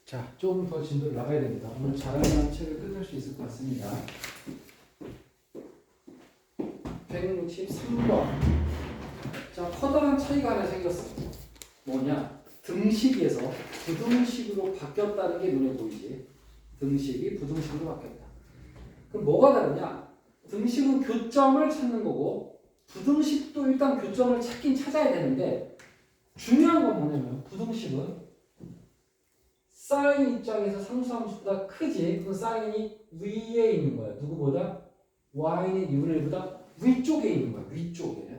자, 좀 더 진도를 나가야 됩니다. 오늘 잘하면 책을 끝낼 수 있을 것 같습니다. 163번. 자, 커다란 차이가 하나 생겼어. 뭐냐? 등식에서 부등식으로 바뀌었다는 게 눈에 보이지. 등식이 부등식으로 바뀌었다. 그럼 뭐가 다르냐? 등식은 교점을 찾는 거고 부등식도 일단 교점을 찾긴 찾아야 되는데 중요한 건 뭐냐면 부등식은 사인 입장에서 상수함수보다 크지. 그 사인이 위에 있는 거야. 누구보다? y는 2분의 1보다 위쪽에 있는 거야. 위쪽에.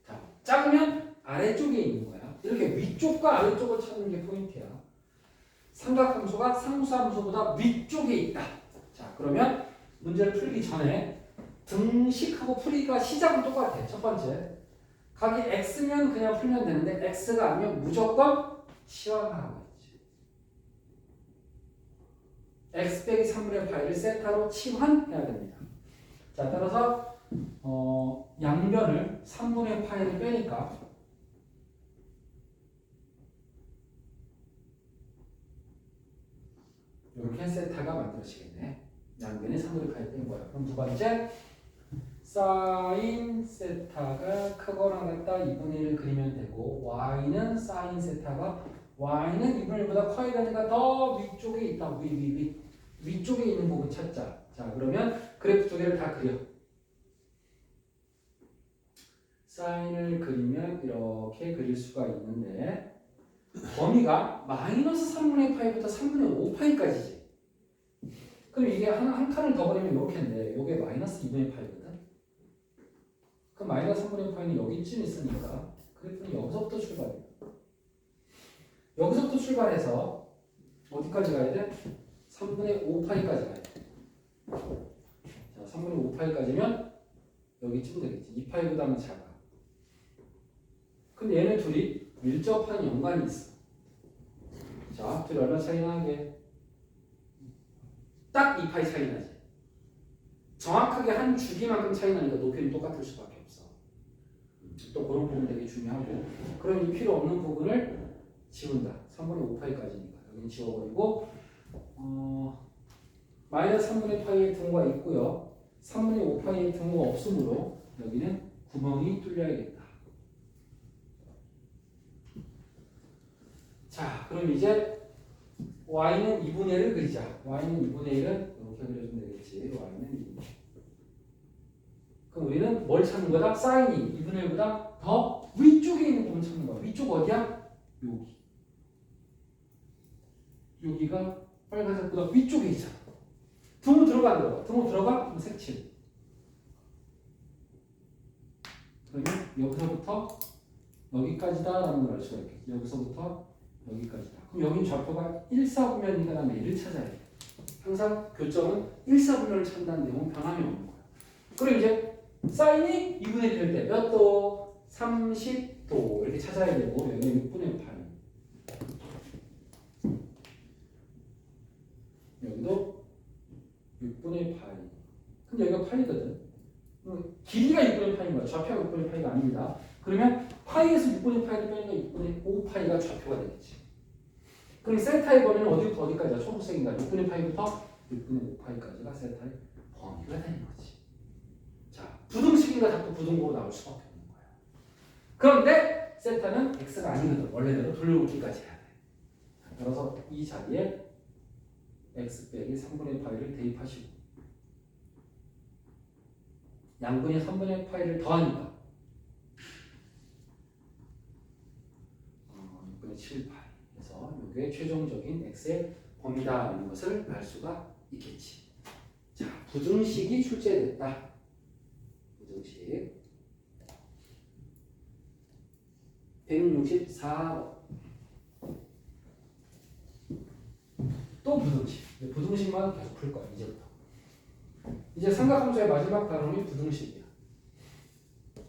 자, 작으면 아래쪽에 있는 거야. 이렇게 위쪽과 아래쪽을 찾는 게 포인트야. 삼각함수가 상수함수보다 위쪽에 있다. 자, 그러면 문제를 풀기 전에 등식하고 풀이가 시작은 똑같아. 첫 번째. 각이 x면 그냥 풀면 되는데 x가 아니면 무조건 치환하라고 했지. x 빼기 3분의 파이를 세타로 치환해야 됩니다. 자, 따라서 양변을 3분의 파이를 빼니까 이렇게 세타가 만들어지겠네. 양변에 3분의 파이 뺀 거야. 그럼 두 번째 사인 세타가 크거나 같다 2분의 1을 그리면 되고 y는 사인 세타가 y는 2분의 1보다 커야 되니까 더 위쪽에 있다. 위쪽에 있는 부분 찾자. 자, 그러면 그래프 두 개를 다 그려. 사인을 그리면 이렇게 그릴 수가 있는데 범위가 마이너스 3분의 파이부터 3분의 5파이까지지. 그럼 이게 한 칸을 더 그리면 이렇게인데 이게 마이너스 2분의 파이거든. 그럼 마이너스 3분의 파이는 여기쯤 있으니까 그래프는 여기서부터 출발해. 여기서부터 출발해서 어디까지 가야 돼? 3분의 5파이까지 가야 돼. 자, 3분의 5파이까지면 여기쯤 되겠지. 2파이보다는 작아. 근데 얘네 둘이 밀접한 연관이 있어. 자, 둘이 얼마 차이 나게? 딱 2파이 차이 나지. 정확하게 한 주기만큼 차이 나니까 높이는 똑같을 수밖에 없어. 또 그런 부분 되게 중요하고. 그럼 이 필요 없는 부분을 지운다. 3분의 5파이까지니까. 여기는 지워버리고 마이너스 3분의 파이의 등호가 있고요. 3분의 5파이의 등호가 없으므로 여기는 구멍이 뚫려야겠다. 자, 그럼 이제 y는 2분의 1을 그리자. y는 2분의 1은 이렇게 그려주면 되겠지. y는 2분의 1. 그럼 우리는 뭘 찾는 거다? 사인이 2분의 1보다 더 위쪽에 있는 부분 찾는 거야. 위쪽 어디야? 여기. 여기가 빨간색보다 위쪽에 있잖아. 등호 들어가. 등호 들어가? 그럼 색칠. 그러면 여기서부터 여기까지다라는 걸 알 수가 있겠지. 여기서부터 여기까지다. 그럼 여긴 좌표가 1사분면이니까 나는 얘를 찾아야 돼. 항상 교점은 1사분면을 찾는다는 내용은 변함이 없는 거야. 그리고 이제 사인이 2분의 1 될 때 몇 도? 30도 이렇게 찾아야 되고 여기는 6분의 8. 여기도 6분의 8. 근데 여기가 8이거든. 길이가 6분의 8인 거야. 좌표가 6분의 8가 아닙니다. 그러면 파이에서 6분의 8을 빼니까 6분의 5파이가 좌표가 되겠지. 그럼 세타의 범위는 어디부터 어디까지야? 초록색인가? 6분의 파이부터 6분의 5파이까지가 세타의 범위가 되는 거지. 자, 부등식인가 자꾸 부등호로 나올 수밖에 없는 거야. 그런데 세타는 x가 아니거든. 원래대로 돌려놓기까지 해야 돼. 따라서 이 자리에 x 빼기 3분의 파이를 대입하시고 양분의 3분의 파이를 더하니까 6분의 7파이 해서 이게 최종적인 x의 범위다라는 것을 알 수가 있겠지. 자, 부등식이 출제됐다. 부등식 164번 또 부등식. 부등식만 계속 풀 거야. 이제부터. 이제 삼각함수의 마지막 단원이 부등식이야.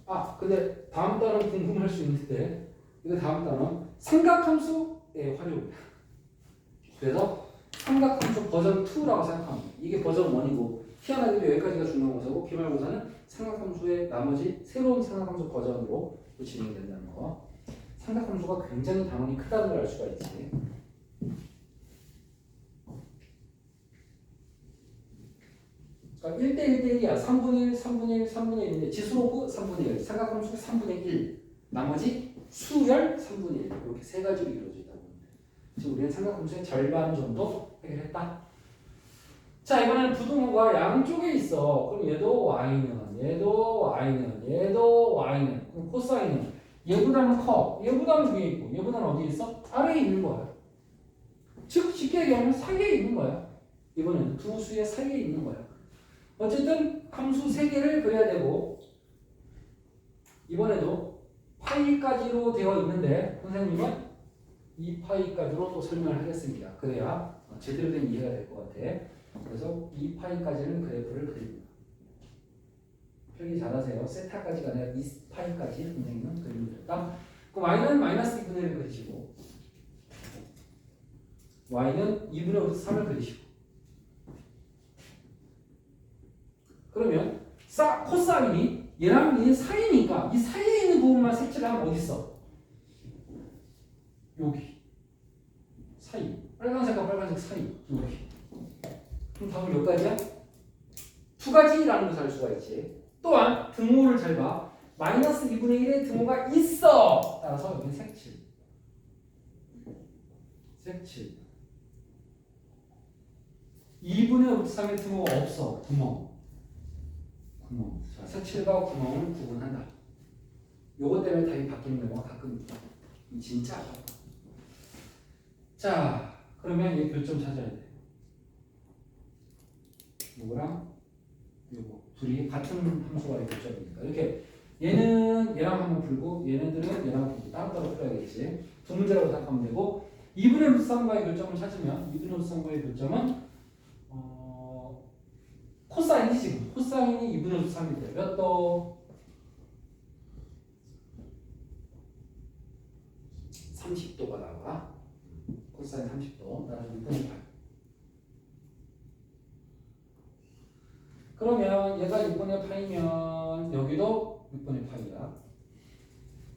아, 근데 다음 단원 궁금할 수 있는데 이거 다음 단원 삼각함수의 활용이야. 그래서 삼각함수 버전 2라고 생각하면 돼. 이게 버전 1이고 희한하게도 여기까지가 중간고사고 기말고사는 삼각함수의 나머지 새로운 삼각함수 버전으로 또 진행된다는 거. 삼각함수가 굉장히 단원이 크다는 걸 알 수가 있지. 1대 1대 1이야. 3분의 1, 3분의 1, 3분의 1인데 지수로그 3분의 1, 삼각함수 3분의 1, 나머지 수열 3분의 1 이렇게 세 가지로 이루어져 있다고 하는데 지금 우리는 삼각함수의 절반 정도 해결했다. 자 이번에는 부등호가 양쪽에 있어. 그럼 얘도 y는 얘도 y는 그럼 코사인은 얘보다는 커. 얘보다는 위에 있고 얘보다는 어디에 있어? 아래에 있는 거야. 즉 쉽게 얘기하면 사이에 있는 거야. 이번에는 두 수의 사이에 있는 거야. 어쨌든 함수 3개를 그려야 되고 이번에도 파이까지로 되어 있는데 선생님은 2파이까지로 또 설명을 하겠습니다. 그래야 제대로 된 이해가 될 것 같아. 그래서 2파이까지는 그래프를 그립니다. 필기 잘하세요. 세타까지가 아니라 2파이까지 선생님은 그리면 됐다. 그럼 y는 마이너스 2분의 1을 그리시고 y는 2분의 3을 그리시고 그러면 코사인이 얘랑 얘 사이니까 이 사이에 있는 부분만 색칠하면 어디 있어? 여기 사이 빨간색과 빨간색 사이 여기. 그럼 답은 몇 가지야? 2가지라는 것을 알 수가 있지. 또한 등호를 잘 봐. 마이너스 2분의 1의 등호가 있어. 따라서 여기 색칠. 2분의 3의 등호가 없어. 구멍. 자, 색칠과 구멍을 구분한다. 요것 때문에 답이 바뀌는 경우가 가끔 있다. 진짜 아깝다. 자, 그러면 이 교점 찾아야 돼. 요거랑 요거 둘이 같은 함수가 교점이니까 이렇게 얘는 얘랑 한번 풀고 얘네들은 얘랑 풀고 따로따로 풀어야겠지. 두 문제라고 생각하면 되고 2분의 루트 3과의 교점을 찾으면 2분의 루트 3과의 교점은 코사인이 지금 코사인이 2분의 루트 3이 돼. 몇 도? 30도가 나와. 코사인 30도. 따라서 6분의 8. 그러면 얘가 6분의 8이면 여기도 6분의 8이야.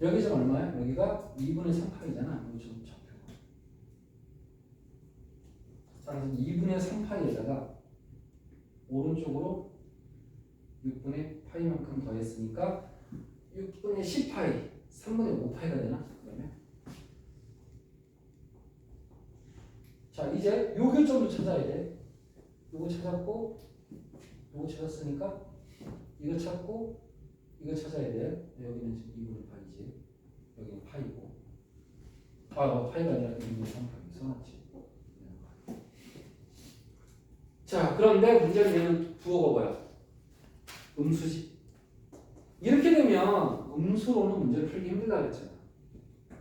여기 지금 얼마야? 여기가 2분의 3파이잖아. 여기 좀 잡혀. 따라서 2분의 3파이에다가 오른쪽으로 6분의 파이만큼 더했으니까 6분의 10파이, 3분의 5파이가 되나? 그러면 자 이제 요 교점도 찾아야 돼. 요거 찾았고 요거 찾았으니까 이거 찾고 이거 찾아야 돼. 여기는 지금 2분의 파이지. 여기는 파이고 파이가 아니라 2분의 3파이 써놨지. 자 그런데 문제는 얘는 부호가 뭐야? 음수지. 이렇게 되면 음수로는 문제를 풀기 힘들다 그랬잖아.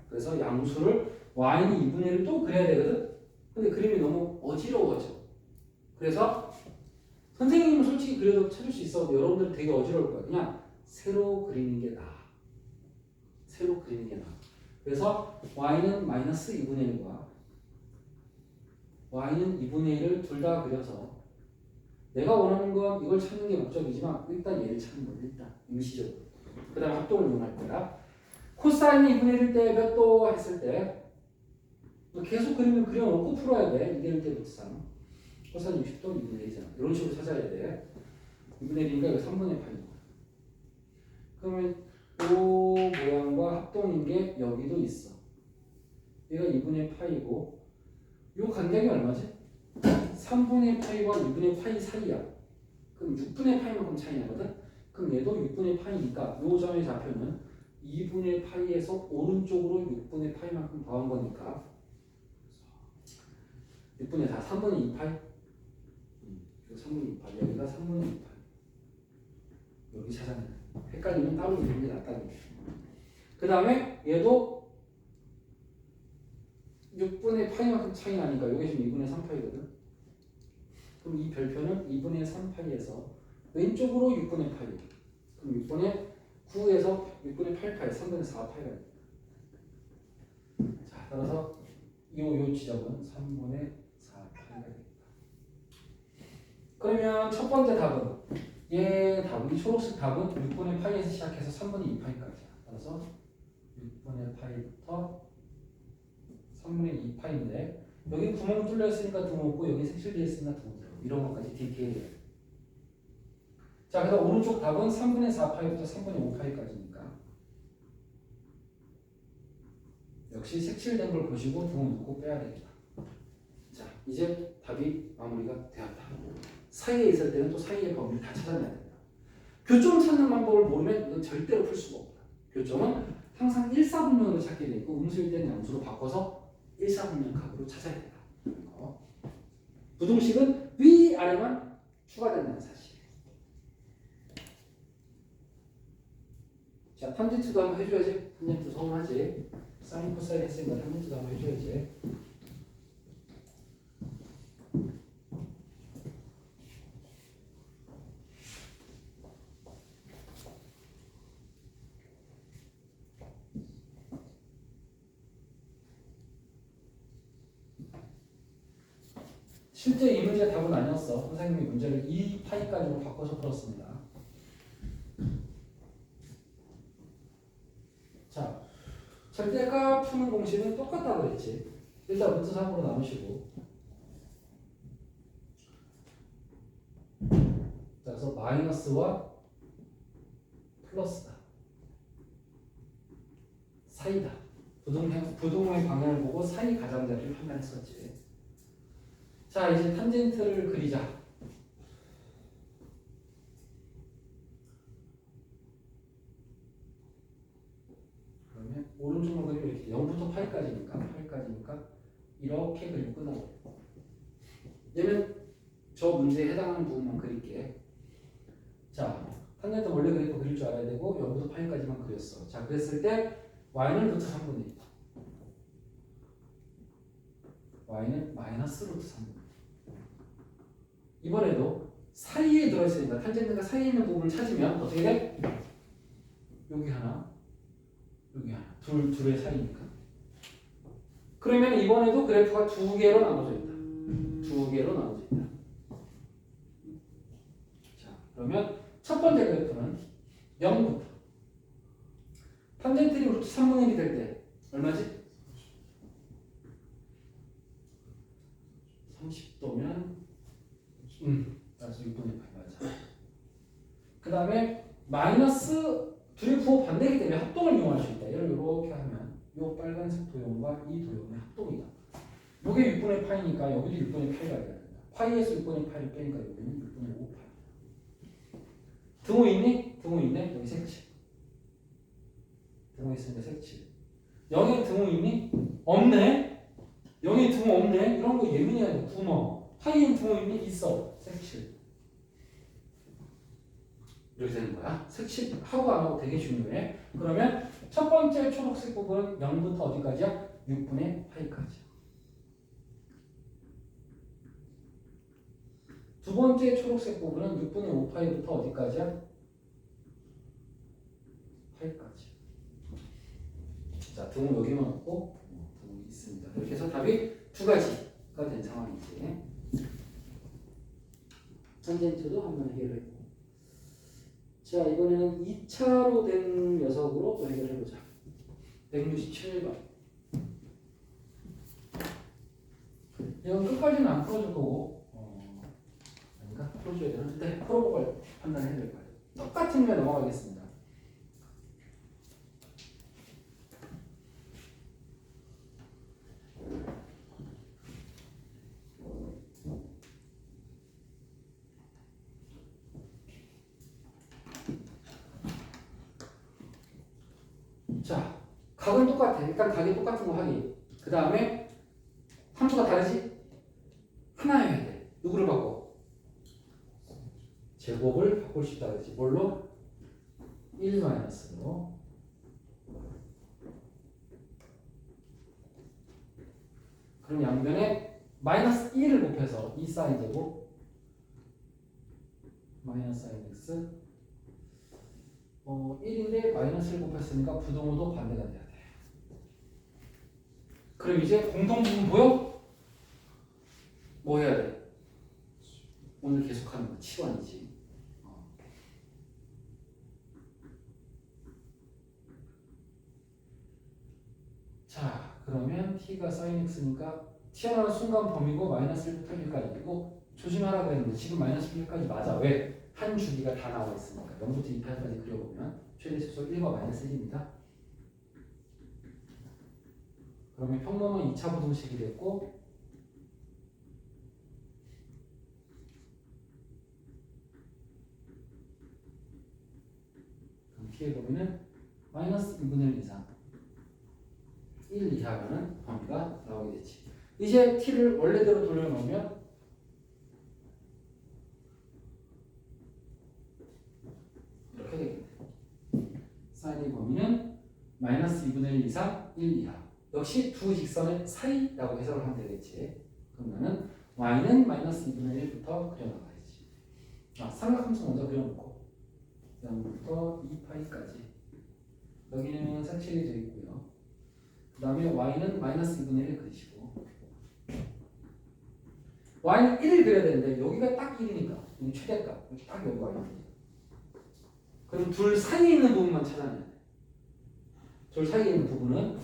그래서 양수를 y는 2분의 1을 또 그려야 되거든. 근데 그림이 너무 어지러워져. 그래서 선생님은 솔직히 그래도 찾을 수 있어. 여러분들은 되게 어지러울 거야. 그냥 새로 그리는 게 나아. 새로 그리는 게 나아. 그래서 y는 마이너스 2분의 1과 y는 2분의 1을 둘 다 그려서 내가 원하는 건 이걸 찾는 게 목적이지만 일단 얘를 찾는 거야. 일단 임시적으로. 그 다음에 합동을 이용할 거야. 코사인이 2분의 1일 때 몇 도 했을 때 계속 그림을 그려놓고 풀어야 돼. 2분의 1 때 루트3 코사인 60도 2분의 1이잖아. 이런 식으로 찾아야 돼. 2분의 1이니까 이거 3분의 8이고 그러면 이 모양과 합동인 게 여기도 있어. 얘가 2분의 파이고 이 간격이 얼마지? 3분의 파이와 2분의 파이 사이야. 그럼 6분의 파이만큼 차이 나거든? 그럼 얘도 6분의 파이니까 이 점의 좌표는 2분의 파이에서 오른쪽으로 6분의 파이만큼 더한 거니까 6분의 4, 3분의 2파이? 3분의 2파이, 여기가 3분의 2파이. 여기 찾아내. 헷갈리면 따로 그리는 게 낫다는 거죠. 그 다음에 얘도 6분의 파이만큼 차이 나니까 여기 지금 2분의 3파이거든. 그럼 이 별표는 2분의 3파이에서 왼쪽으로 6분의 파이. 그럼 6분의 9에서 6분의 8파이, 3분의 4파이가 됩니다. 자, 따라서 요 지점은 3분의 4파이가 됩니다. 그러면 첫 번째 답은 얘 답은 이 초록색 답은 6분의 파이에서 시작해서 3분의 2파이까지야. 따라서 6분의 파이부터 3분의 2파인데 여기 구멍 뚫려 있으니까 등호 없고 여기 색칠되어 있으니까 등호 들어. 이런 것까지 디테일이에요. 자, 그래서 오른쪽 답은 3분의 4파이부터 3분의 5파이까지니까 역시 색칠된 걸 보시고 등호 넣고 빼야 되겠다. 자, 이제 답이 마무리가 되었다. 사이에 있을 때는 또 사이의 범위를 다 찾아내야 된다. 교점 찾는 방법을 모르면 이건 절대로 풀 수가 없다. 교점은 항상 1사분면으로 찾게 돼 있고 음수일 때는 양수로 바꿔서 1사분면 값으로 찾아야 된다. 부등식은 위아래만 추가된다는 사실. 자, 탄젠트도 한번 해줘야지. 탄젠트 서운하지. 사인 코사인 했으니까 탄젠트도 한번 해줘야지. 실제 이 문제 답은 아니었어. 선생님이 문제를 2파이까지로 바꿔서 풀었습니다. 자, 절대값 푸는 공식은 똑같다고 그랬지. 일단 루트 3으로 나누시고, 자, 그래서 마이너스와 플러스다. 사이다. 부등호의 방향을 보고 사이 가장자리를 판단했었지. 자, 이제 탄젠트를 그리자. 그러면 오른쪽으로 그리면 이렇게 0부터 파이까지니까 이렇게 그리고 끝나고. 얘는 저 문제에 해당하는 부분만 그릴게. 자, 탄젠트 원래 그래프 그릴 줄 알아야 되고 0부터 파이까지만 그렸어. 자, 그랬을 때 y는 루트 3분의 1. y는 마이너스 루트 3분의 1. 이번에도 사이에 들어있으니까 탄젠트가 사이에 있는 부분을 찾으면 어떻게 돼? 여기 하나, 여기 하나. 둘의 사이니까. 그러면 이번에도 그래프가 두 개로 나눠져 있다. 두 개로 나눠져 있다. 자, 그러면 첫 번째 그래프는 0부터 탄젠트이 루트 3분의 1이 될 때 얼마지? 30도면 그래서 6분의 8 맞아. 그 다음에 마이너스 둘이 부호 반대이기 때문에 합동을 이용할 수 있다. 얘를 이렇게 하면 이 빨간색 도형과 이 도형의 합동이다. 이게 6분의 파이니까 여기도 6분의 파이가 돼야 된다. 파이에서 6분의 파이를 빼니까 여기는 6분의 5파이. 등호 있니? 등호 있네? 여기 색칠. 등호 있으니까 색칠. 0에 등호 있니? 없네? 0에 등호 없네? 이런 거 예민해야 돼. 구멍. 파이엔 등호 있니? 있어. 색칠. 이렇게 되는 거야. 색칠하고 안 하고 되게 중요해. 그러면 첫 번째 초록색 부분은 0부터 어디까지야? 6분의 파이까지. 두 번째 초록색 부분은 6분의 5파이부터 어디까지야? 파이까지. 자, 등호 여기만 없고 등호 있습니다. 이렇게 해서 답이 두 가지가 된 상황이지. 탄젠트도 한번 해결했고. 자, 이번에는 2차로 된 녀석으로 또 해결해보자. 167번. 이건 끝까지는 안 풀어줄 거고, 아닌가? 풀어줘야 되나? 일단 풀어보고 판단해야 될 거예요. 똑같은 게 넘어가겠습니다. 자, 각은 똑같아. 일단 각이 똑같은 거 확인. 그 다음에 함수가 다르지? 하나여야 돼. 누구를 바꿔? 제곱을 바꿀 수 있다 그랬지. 뭘로? 1-로. 그럼 양변에 마이너스 1을 곱해서 2 사인 제곱 마이너스 사인 x 1인데 마이너스를 곱했으니까 부등호도 반대가 돼야 돼. 그럼 이제 공통부분 보여? 뭐 해야 돼? 오늘 계속하는 거 치환이지. 자, 그러면 t가 sin x니까 튀어나오는 순간 범위고 마이너스 1부터 1까지고 조심하라 그랬는데 지금 마이너스 1까지 맞아. 왜? 한 주기가 다 나와 있으니까 0부터 2파이까지 그려보면 최대 수속 1과 마이너스 1입니다. 그러면 평범한 2차 부등식이 됐고 그럼 뒤에 보면은 마이너스 2분의 1 이상 1 이하라는 범위가 나오게 되지. 이제 t를 원래대로 돌려놓으면 이렇게 되겠네. 사인의 범위는 마이너스 2분의 1 이상 1 이하. 역시 두 직선의 사이라고 해석을 하면 되겠지. 그러면은 y는 마이너스 2분의 1부터 그려나가야지. 삼각함수 먼저 그려놓고 그 다음부터 2파이까지 여기는 색칠이 되어 있고요. 그 다음에 y는 마이너스 2분의 1 그리시고 y는 1을 그려야 되는데 여기가 딱 1이니까 여기 최대값 여기 딱 여기가 1이니까 그럼 둘 사이에 있는 부분만 찾아내야 돼. 둘 사이에 있는 부분은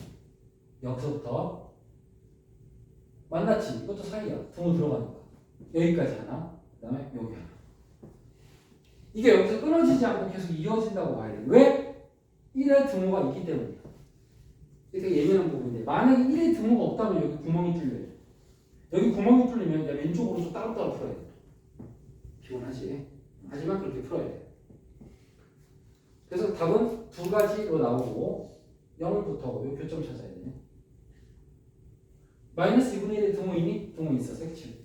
여기서부터 만났지. 이것도 사이야. 등으로 들어가니까 여기까지 하나 그 다음에 여기 하나. 이게 여기서 끊어지지 않고 계속 이어진다고 봐야 돼. 왜? 1의 등호가 있기 때문이야. 이게 되게 예민한 부분인데 만약에 1의 등호가 없다면 여기 구멍이 뚫려요. 여기 구멍이 뚫리면 이제 왼쪽 오른쪽 따로따로 풀어야 돼. 피곤하지. 하지만 그렇게 풀어야 돼. 그래서 답은 두 가지로 나오고 0부터 이 교점 찾아야 돼. 마이너스 2분의 1의 등호이니? 등호 있어. 색칠.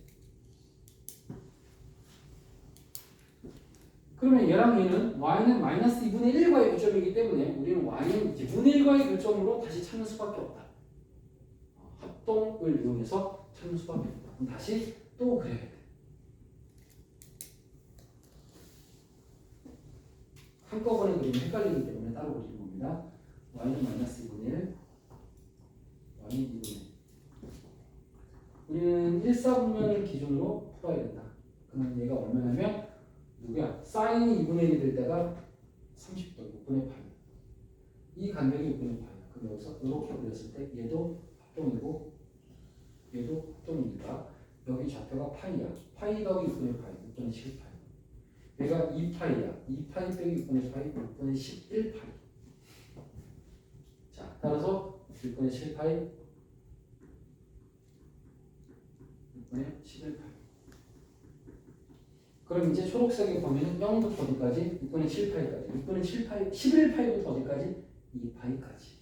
그러면 얘랑 얘는 y는 마이너스 2분의 1과의 교점이기 때문에 우리는 y는 이제 분의 1과의 교점으로 다시 찾는 수밖에 없다. 합동을 이용해서 찾는 수밖에 없다. 그럼 다시 또 그려야 돼. 한꺼번에 그리면 헷갈리기 때문에 따로 그리는 겁니다. y는 마이너스 2분의 1, y는 2분의 1. 우리는 1사분면을 기준으로 풀어야 된다. 그러면 얘가 얼마냐면 누구야? 사인이 2분의 1이 될 때가 30도, 6분의 8. 이 간격이 6분의 8이야. 그럼 여기서 이렇게 그렸을 때 얘도 합동이고 얘도 합동이니까 여기 좌표가 파이야. 파이 더하기 6분의 8, 6분의 7파이. 얘가 2파이야. 2파이 빼기 6분의 8, 6분의 11파이. 자, 따라서 6분의 7파이, 6분의 11파이. 그럼 이제 초록색의 범위는 0부터 어디까지? 6분의 7파이까지. 6분의 7파이, 11파이부터 어디까지? 2파이까지.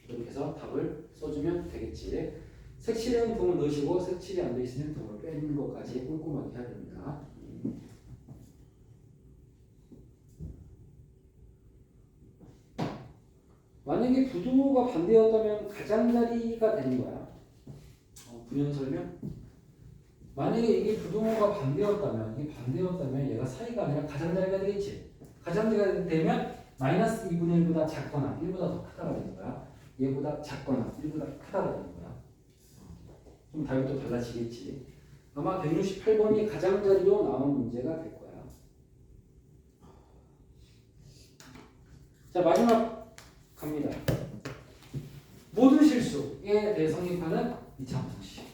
이렇게 해서 답을 써주면 되겠지. 색칠은 등을 넣으시고 색칠이 안 되어 있으면 등을 빼는 것까지 꼼꼼하게 해야 됩니다. 만약에 부등호가 반대였다면 가장자리가 되는 거야. 부연 설명? 만약에 이게 부등호가 반대였다면 얘가 사이가 아니라 가장자리가 되겠지. 가장자리가 되면 마이너스 2분의 1보다 작거나 1보다 더 크다가 되는 거야. 얘보다 작거나 1보다 크다가 되는 거야. 좀 답이 또 달라지겠지. 아마 168번이 가장자리로 나온 문제가 될 거야. 자, 마지막 갑니다. 모든 실수에 대해 성립하는 2차 부등식.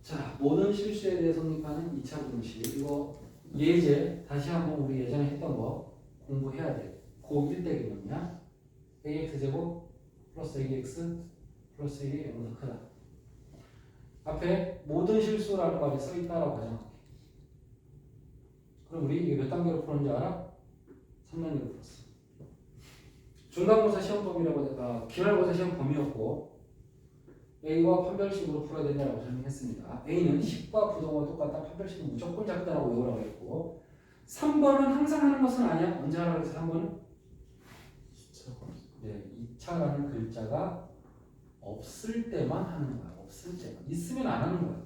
자, 모든 실수에 대해 성립하는 2차 부등식. 이거 예제 다시 한번 우리 예전에 했던 거 공부해야 돼. 고 1대 개념이야. ax제곱 플러스 ax 플러스 1이 0보다 크다. 앞에 모든 실수라는 말이 써있다라고 가정할게. 그럼 우리 이게 몇 단계로 풀었는지 알아? 3단계로 풀었어. 중간고사 시험 범위라고 기말고사 시험 범위였고 A와 판별식으로 풀어야 된다고 설명했습니다. A는 10과 부등호가 똑같다. 판별식은 무조건 작다라고 외우라고 했고 3번은 항상 하는 것은 아니야. 언제 하라고 해서 3번은? 2차라는 글자가 없을 때만 하는 거야. 없을 때만. 있으면 안 하는 거야.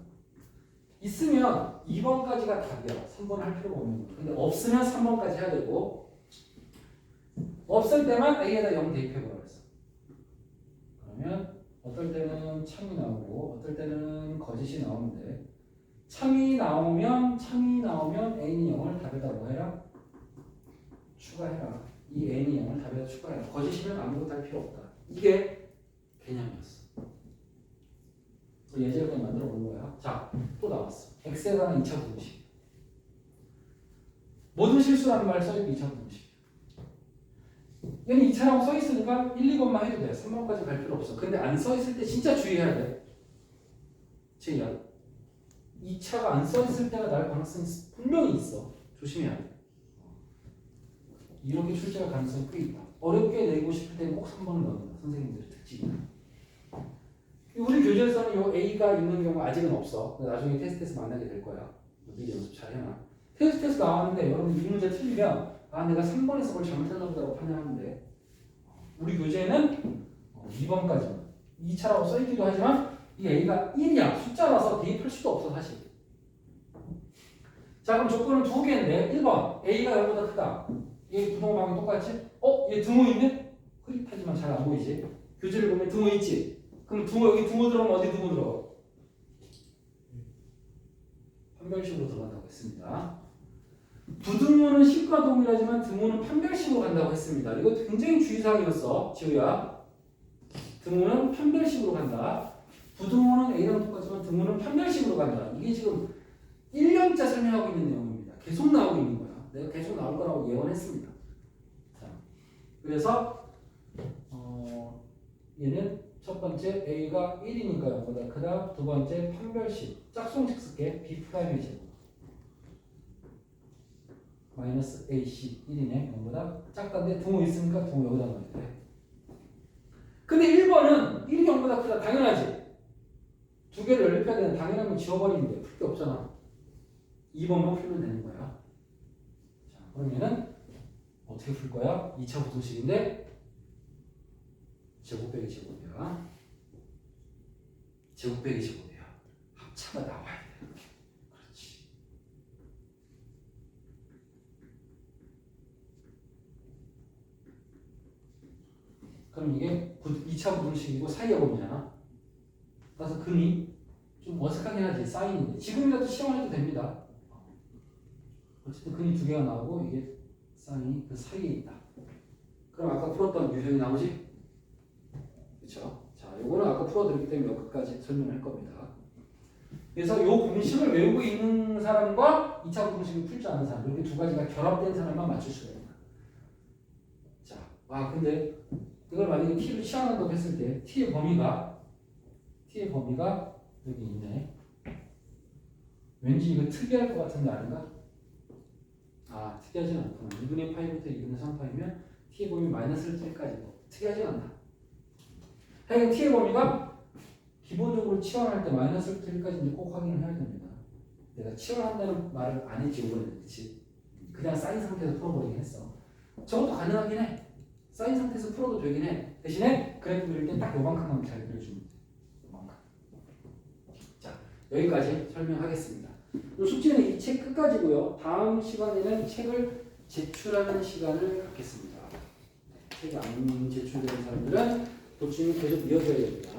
있으면 2번까지가 답이야. 3번 할 필요가 없는 거야. 근데 없으면 3번까지 해야 되고 없을 때만 A에다 0 대입해보라 그랬어. 그러면 어떨 때는 참이 나오고 어떨 때는 거짓이 나오는데 참이 나오면 A는 0을 답에다 뭐 해라? 추가해라. 이 N이 0을 답에다 추가해라. 거짓이면 아무것도 할 필요 없다. 이게 개념이었어. 예제를 그냥 만들어 본 거야. 자, 또 나왔어. X에 관한 2차 부등식. 모든 실수라는 말 써있고 2차 부등식. 얘는 2차라고 써있으니까 1, 2번만 해도 돼. 3번까지 갈 필요 없어. 근데 안 써있을 때 진짜 주의해야 돼. 제이야. 2차가 안 써있을 때가 날 가능성이 분명히 있어. 조심해야 돼. 이렇게 출제할 가능성이 꽤 있다. 어렵게 내고 싶을 때는 꼭 3번을 넣는다. 선생님들의 특징이야. 우리 교재에서는 요 A가 있는 경우 아직은 없어. 나중에 테스트에서 만나게 될 거야. 미리 연습 잘 해놔. 테스트에서 나왔는데 여러분 이 문제 틀리면 내가 3번에서 그걸 잘못했나 보다고 판단하는데 우리 교재에는 2번까지만 2차라고 써있기도 하지만 이 A가 1이야. 숫자라서 대입할 수도 없어 사실. 자 그럼 조건은 두 개인데 1번 A가 0보다 크다. 얘 부동방이 똑같지? 얘 등호 있네? 흐릿하지만 잘 안 보이지? 교재를 보면 등호 있지? 그럼 여기 등호 들어가면 어디 등호 들어가? 판별식으로 들어간다고 했습니다. 부등호는 식과 동일하지만 등호는 판별식으로 간다고 했습니다. 이거 굉장히 주의사항이었어, 지우야. 등호는 판별식으로 간다. 부등호는 A랑 똑같지만 등호는 판별식으로 간다. 이게 지금 1년째 설명하고 있는 내용입니다. 계속 나오고 있는 거야. 내가 계속 나올 거라고 예언했습니다. 자, 그래서 얘는 첫 번째 A가 1이니까 0보다 크다. 두 번째 판별식 짝수공식 쓸게. B'의 제곱 마이너스 AC 1이네. 0보다 작다인데 등호 있으니까 등호 여기다 넣어야 돼. 근데 1번은 1이 0보다 크다. 당연하지. 두 개를 연립해야 되는 당연하면 지워버리는데 풀 게 없잖아. 2번만 풀면 되는 거야. 자, 그럼 얘는 어떻게 풀 거야? 2차 부등식인데 제곱 빼기 제곱이야. 제곱 빼기 제곱이야. 합차가 나와야 돼. 그렇지. 그럼 이게 2차 부등식이고 사이에 범위잖아. 그래서 근이 좀 어색하긴 하지. 사인인데. 지금이라도 시험을 해도 됩니다. 어쨌든 근이 두 개가 나오고 이게 사인이 그 사이에 있다. 그럼 아까 풀었던 유형이 나오지? 그렇죠? 자, 요거는 아까 풀어드렸기 때문에 여기까지 설명할 겁니다. 그래서 요 공식을 외우고 있는 사람과 2차 공식을 풀지 않은 사람 이렇게 두 가지가 결합된 사람만 맞출 수가 있다. 자, 근데 이걸 만약에 t를 취한다고 했을 때 t의 범위가 여기 있네. 왠지 이거 특이할 것 같은데 아닌가? 특이하진 않구나. 2분의 파이부터 2분의 3파이면 t의 범위 마이너스 1까지 특이하진 않다. 하여간 t의 범위가 기본적으로 치환할 때 마이너스 1까지 꼭 확인을 해야 됩니다. 내가 치환한다는 말을 안 했지, 이번에. 그치? 그냥 사인 상태에서 풀어버리긴 했어. 저것도 가능하긴 해. 사인 상태에서 풀어도 되긴 해. 대신에 그래프 그릴 때 딱 요만큼만 잘 그려주면 돼. 요만큼. 자, 여기까지 설명하겠습니다. 이 숙제는 이 책 끝까지고요. 다음 시간에는 책을 제출하는 시간을 갖겠습니다. 책이 안 제출되는 사람들은 도중에 계속 이어져야 됩니다.